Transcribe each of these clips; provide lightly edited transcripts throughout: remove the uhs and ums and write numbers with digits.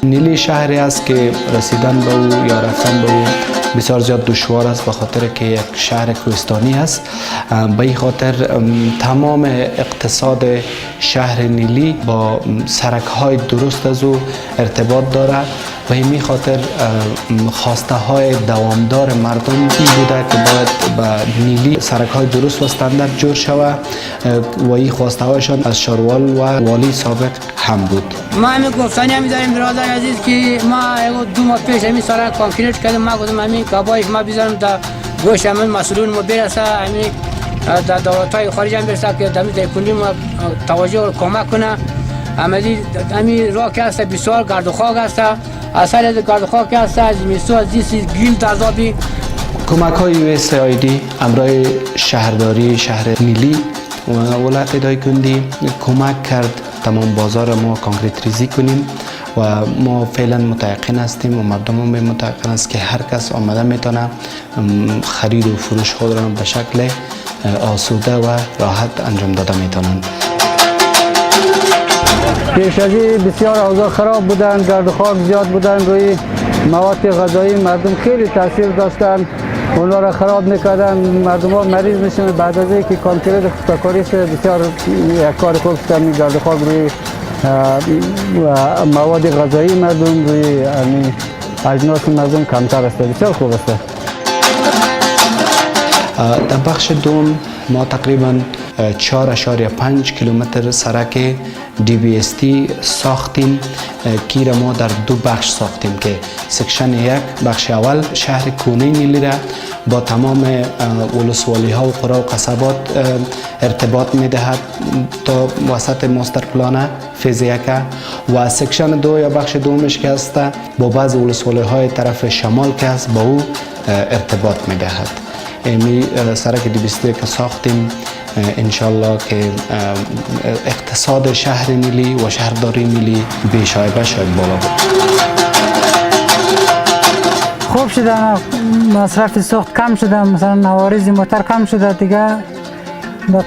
نیلی شهری است که رسیدن به او یا رفتن به او بسیار زیاد دشوار است، به خاطر که یک شهر کوهستانی است. به این خاطر تمام اقتصاد شهر نیلی با سرک های درست از او ارتباط دارد و این خاطر خواسته های دوامدار مردم این بوده که باید به نیلی سرک های درست و استاندارد جور شود و این خواسته هایشان از شاروال و والی سابق هم بود. ما همین گفتنی هم داریم برادر عزیز که ما 2 ماه پیش همین سرک کانکریت کردیم. ما گفتم همین کبایش ما بذارم در گوش همین مسئولین ما برسه، همین در دولت‌های خارج هم برسه که در کلی ما توجه و کمک کنه. همین راه که هست بسیار گرد و خاک است، اثر از گرد و خاک است، از میسو از دیسی گیل تضابی. کمک های USAID امرای شهرداری شهر نیلی و ولایت دایکندی کمک کرد تمام بازار ما کانکریت ریزی کنیم و ما فعلا متيقن هستیم و مردم هم متيقن است که هر کس آمده میتونه خرید و فروش خود را به شکل آسوده و راحت انجام داده میتونند. پیش از این بسیار اوضاع خراب بودن، گرد و خاک زیاد بودن، روی مواد غذایی مردم خیلی تاثیر داشتن، اونا را خراب میکردن، مردم ها مریض میشن. بعد از اینکه کانکریت خودکاری شد بسیار یک کار خوب شد، گرد و خاک روی مواد غذایی مردم، روی اجناس مردم کمتر است، بسیار خوب است. در بخش دوم ما تقریبا 4.5 کیلومتر سرک DBST ساختیم که را ما در 2 بخش ساختیم که سکشن 1 بخش اول شهر کونه نیلی را با تمام ولسوالی ها و قرا و قصبات ارتباط می دهد تا وسط ماستر پلان فیز 1 و سکشن 2 یا بخش دومش که است با بعض ولسوالی های طرف شمال که است با او ارتباط می دهد. امی سرک DBST که ساختیم انشالله که اقتصاد شهر نیلی و شهرداری نیلی بیشایبه شاید بالا بود. خوب شده، مصرف سوخت کم شده، مثلا نواریز موتر کم شده دیگه. به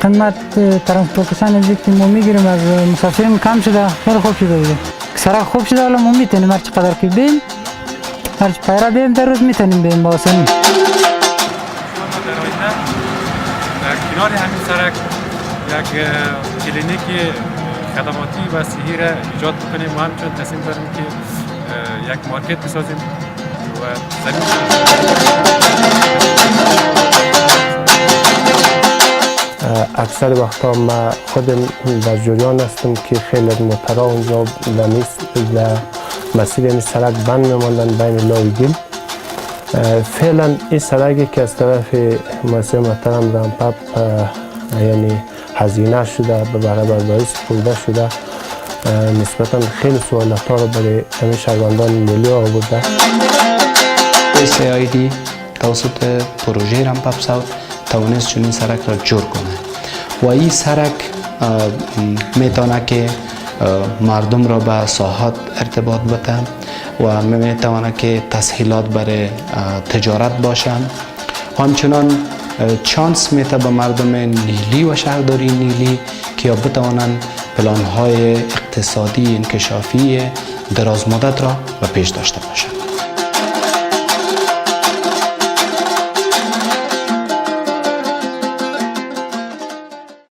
قیمت ترانسپورتیشن که ما میگیریم از مسافرین کم شده، خیلی خوب شده دیگه. سرک خوب شده، حالا ما میتونیم هر چقدر که بیم، هر چی پیرا بیم در روز میتونیم بیم با آسانی. در کنار همین سرک یک کلینیک خدماتی و صحی را ایجاد بکنیم و همچنین تصمیم داریم که یک مارکت بسازیم و زمین اکثر وقتا ما خودم در جریان هستم که خیلی از موترها اونجا در مسیر این سرک بند میماندن بین لای گل. فعلا این سرکی که از طرف مؤسسه محترم رامپاپ یعنی هزینه شده به برابر باعث پولده شده، نسبتا خیلی سوالات ها رو برای همه شهروندان نیلی آورده. USAID توسط پروژه رامپاپ ساوت توانست چنین سرک را جور کنه و این سرک میتونه که مردم را به ساحات ارتباط بده و میتونه که تسهیلات برای تجارت باشند. همچنان چانس میده به مردم نیلی و شهرداری نیلی که بتوانند پلان های اقتصادی انکشافی دراز مدت را به پیش داشته باشند.